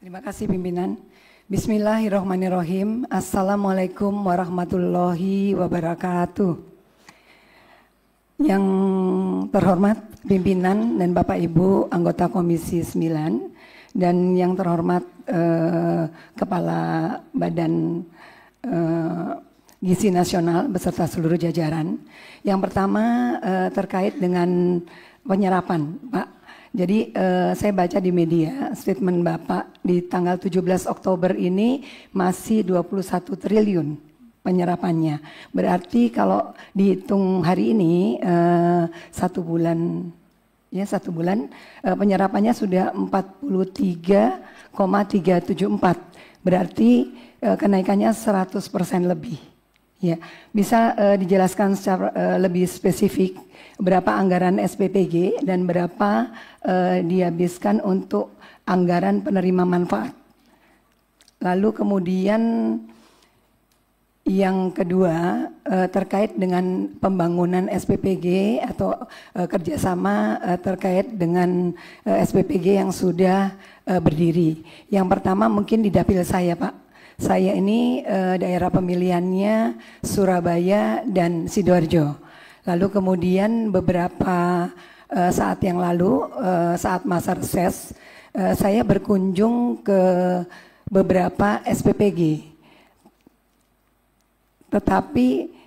Terima kasih pimpinan. Bismillahirrahmanirrahim. Assalamualaikum warahmatullahi wabarakatuh. Yang terhormat pimpinan dan Bapak Ibu anggota Komisi 9 dan yang terhormat Kepala Badan Gizi Nasional beserta seluruh jajaran. Yang pertama terkait dengan penyerapan, Pak. Jadi saya baca di media statement Bapak di tanggal 17 Oktober ini masih 21 triliun penyerapannya. Berarti kalau dihitung hari ini satu bulan penyerapannya sudah 43,374. Berarti kenaikannya 100% lebih. Ya, bisa dijelaskan secara lebih spesifik berapa anggaran SPPG dan berapa dihabiskan untuk anggaran penerima manfaat. Lalu kemudian yang kedua terkait dengan pembangunan SPPG atau kerjasama terkait dengan SPPG yang sudah berdiri. Yang pertama mungkin di dapil saya, Pak. Saya ini daerah pemilihannya Surabaya dan Sidoarjo. Lalu kemudian beberapa saat yang lalu saat masa reses saya berkunjung ke beberapa SPPG. Tetapi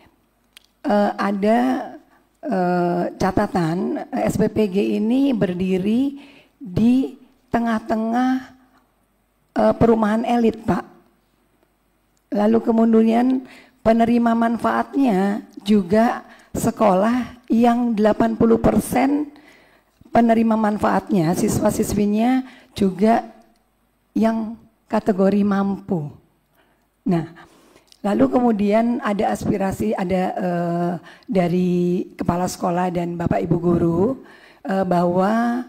ada catatan SPPG ini berdiri di tengah-tengah perumahan elit, Pak. Lalu kemudian penerima manfaatnya juga sekolah yang 80% penerima manfaatnya, siswa-siswinya juga yang kategori mampu. Nah, lalu kemudian ada aspirasi, dari kepala sekolah dan Bapak Ibu guru bahwa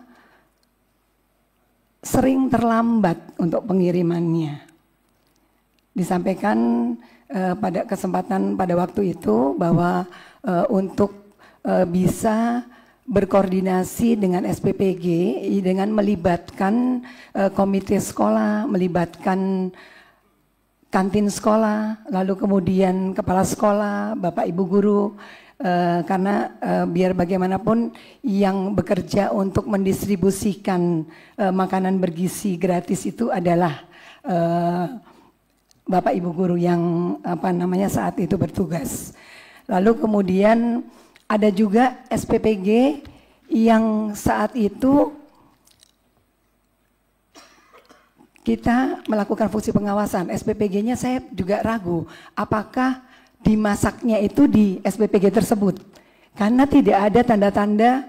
sering terlambat untuk pengirimannya. Disampaikan pada kesempatan pada waktu itu bahwa untuk bisa berkoordinasi dengan SPPG dengan melibatkan komite sekolah, melibatkan kantin sekolah, lalu kemudian kepala sekolah, Bapak Ibu guru, karena biar bagaimanapun yang bekerja untuk mendistribusikan makanan bergizi gratis itu adalah Bapak Ibu guru yang saat itu bertugas. Lalu kemudian ada juga SPPG yang saat itu kita melakukan fungsi pengawasan. SPPG-nya saya juga ragu apakah dimasaknya itu di SPPG tersebut. Karena tidak ada tanda-tanda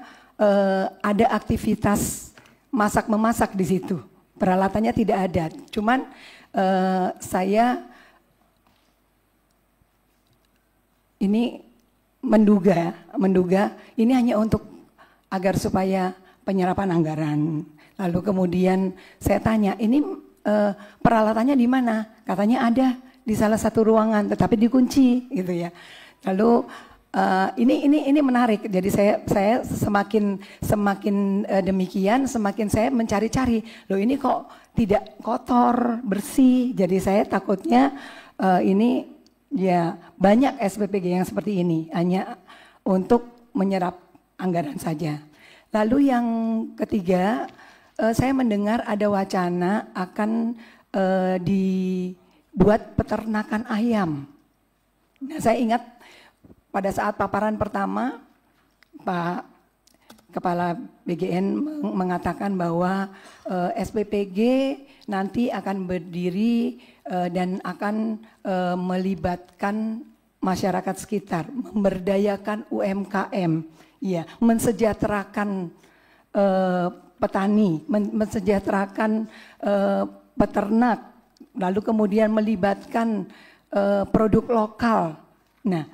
ada aktivitas masak-memasak di situ. Peralatannya tidak ada. Cuman saya ini menduga ini hanya untuk agar supaya penyerapan anggaran. Lalu kemudian saya tanya, ini peralatannya di mana? Katanya ada di salah satu ruangan, tetapi dikunci, gitu ya. Lalu ini menarik. Jadi saya semakin demikian, semakin saya mencari-cari. Loh ini kok tidak kotor, bersih. Jadi saya takutnya ini ya banyak SPPG yang seperti ini hanya untuk menyerap anggaran saja. Lalu yang ketiga, saya mendengar ada wacana akan dibuat peternakan ayam. Nah, saya ingat pada saat paparan pertama Pak Kepala BGN mengatakan bahwa SPPG nanti akan berdiri dan akan melibatkan masyarakat sekitar, memberdayakan UMKM, ya, mensejahterakan petani, mensejahterakan peternak, lalu kemudian melibatkan produk lokal. Nah,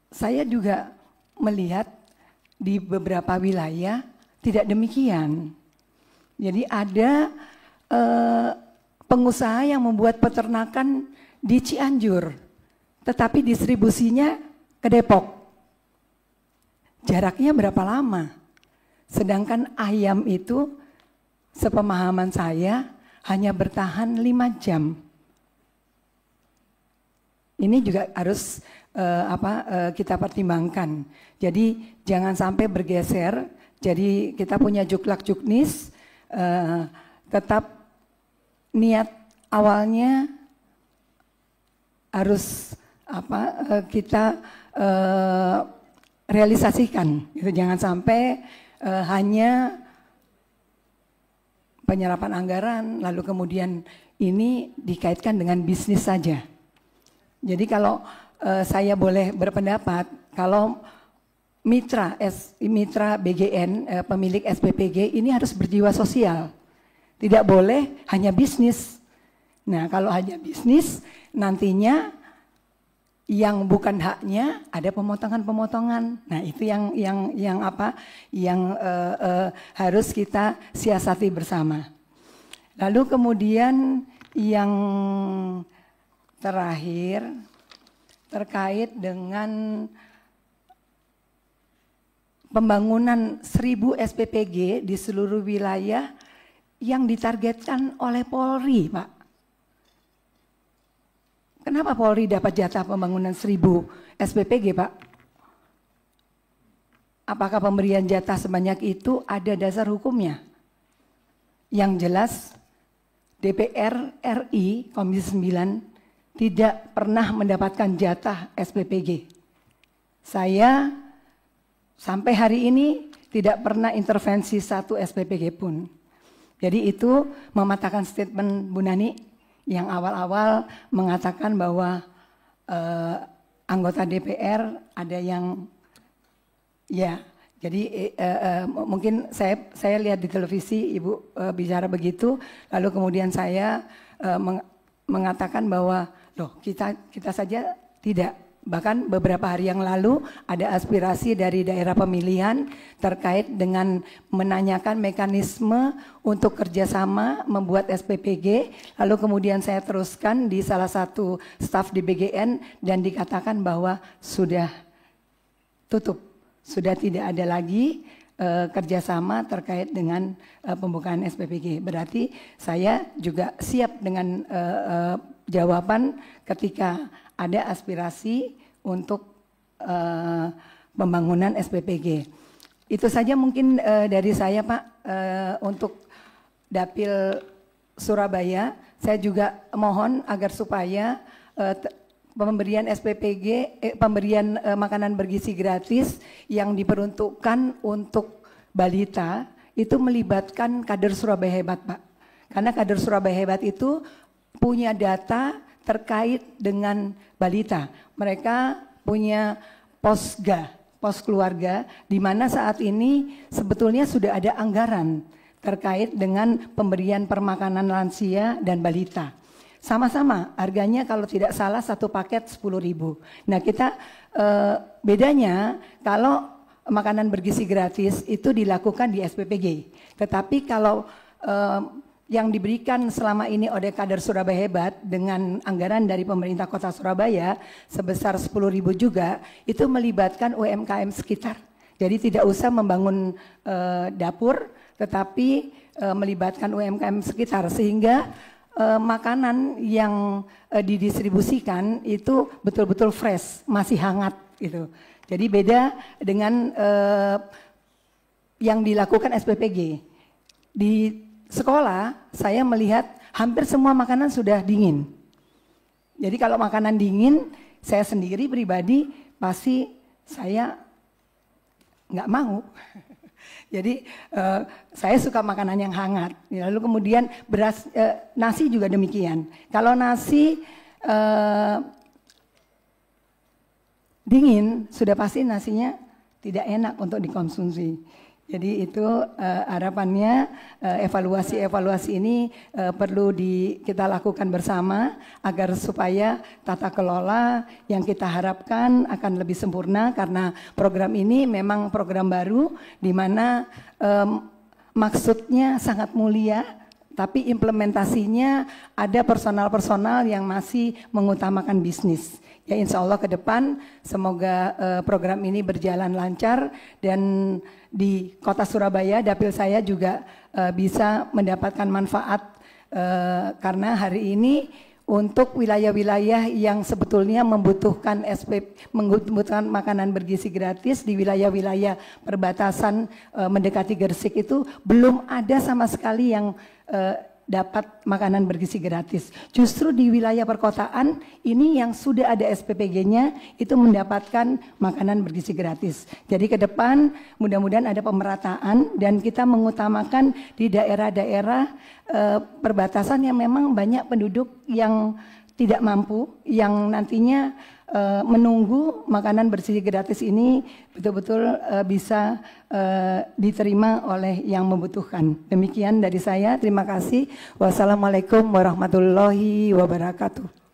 saya juga melihat di beberapa wilayah tidak demikian. Jadi ada pengusaha yang membuat peternakan di Cianjur, tetapi distribusinya ke Depok. Jaraknya berapa lama? Sedangkan ayam itu sepemahaman saya hanya bertahan 5 jam. Ini juga harus kita pertimbangkan. Jadi jangan sampai bergeser. Jadi kita punya juklak juknis, tetap niat awalnya harus kita realisasikan. Gitu. Jangan sampai hanya penyerapan anggaran, lalu kemudian ini dikaitkan dengan bisnis saja. Jadi kalau saya boleh berpendapat, kalau mitra BGN, pemilik SPPG ini harus berjiwa sosial. Tidak boleh hanya bisnis. Nah, kalau hanya bisnis, nantinya yang bukan haknya ada pemotongan-pemotongan. Nah, itu yang harus kita siasati bersama. Lalu kemudian yang terakhir terkait dengan pembangunan 1000 SPPG di seluruh wilayah yang ditargetkan oleh Polri, Pak. Kenapa Polri dapat jatah pembangunan 1000 SPPG, Pak? Apakah pemberian jatah sebanyak itu ada dasar hukumnya? Yang jelas DPR RI Komisi 9 tidak pernah mendapatkan jatah SPPG. Saya sampai hari ini tidak pernah intervensi satu SPPG pun. Jadi itu mematahkan statement Bu Nani yang awal-awal mengatakan bahwa anggota DPR ada yang ya. Jadi mungkin saya lihat di televisi Ibu bicara begitu, lalu kemudian saya mengatakan bahwa loh kita saja tidak. Bahkan beberapa hari yang lalu ada aspirasi dari daerah pemilihan terkait dengan menanyakan mekanisme untuk kerjasama membuat SPPG. Lalu kemudian saya teruskan di salah satu staf di BGN dan dikatakan bahwa sudah tutup. Sudah tidak ada lagi kerjasama terkait dengan pembukaan SPPG. Berarti saya juga siap dengan jawaban ketika ada aspirasi untuk pembangunan SPPG. Itu saja mungkin dari saya, Pak, untuk Dapil Surabaya. Saya juga mohon agar supaya pemberian SPPG, pemberian makanan bergizi gratis yang diperuntukkan untuk balita itu melibatkan kader Surabaya Hebat, Pak. Karena kader Surabaya Hebat itu punya data terkait dengan balita. Mereka punya posga, pos keluarga, di mana saat ini sebetulnya sudah ada anggaran terkait dengan pemberian permakanan lansia dan balita. Sama-sama harganya kalau tidak salah satu paket 10.000. Nah kita bedanya kalau makanan bergizi gratis itu dilakukan di SPPG. Tetapi kalau yang diberikan selama ini oleh kader Surabaya Hebat dengan anggaran dari pemerintah kota Surabaya sebesar 10.000 juga, itu melibatkan UMKM sekitar. Jadi tidak usah membangun dapur, tetapi melibatkan UMKM sekitar sehingga makanan yang didistribusikan itu betul-betul fresh, masih hangat gitu. Jadi beda dengan yang dilakukan SPPG. Di sekolah saya melihat hampir semua makanan sudah dingin. Jadi kalau makanan dingin, saya sendiri pribadi pasti saya nggak mau. Jadi saya suka makanan yang hangat. Lalu kemudian beras, nasi juga demikian. Kalau nasi dingin, sudah pasti nasinya tidak enak untuk dikonsumsi. Jadi itu harapannya evaluasi ini perlu kita lakukan bersama agar supaya tata kelola yang kita harapkan akan lebih sempurna karena program ini memang program baru di mana maksudnya sangat mulia. Tapi implementasinya ada personal-personal yang masih mengutamakan bisnis. Ya insya Allah ke depan semoga program ini berjalan lancar dan di kota Surabaya dapil saya juga bisa mendapatkan manfaat Karena hari ini untuk wilayah-wilayah yang sebetulnya membutuhkan membutuhkan makanan bergizi gratis di wilayah-wilayah perbatasan mendekati Gresik itu belum ada sama sekali yang dapat makanan bergizi gratis. Justru di wilayah perkotaan ini yang sudah ada SPPG-nya itu mendapatkan makanan bergizi gratis. Jadi ke depan mudah-mudahan ada pemerataan dan kita mengutamakan di daerah-daerah perbatasan yang memang banyak penduduk yang tidak mampu, yang nantinya menunggu makanan bergizi gratis ini betul-betul bisa diterima oleh yang membutuhkan. Demikian dari saya, terima kasih. Wassalamualaikum warahmatullahi wabarakatuh.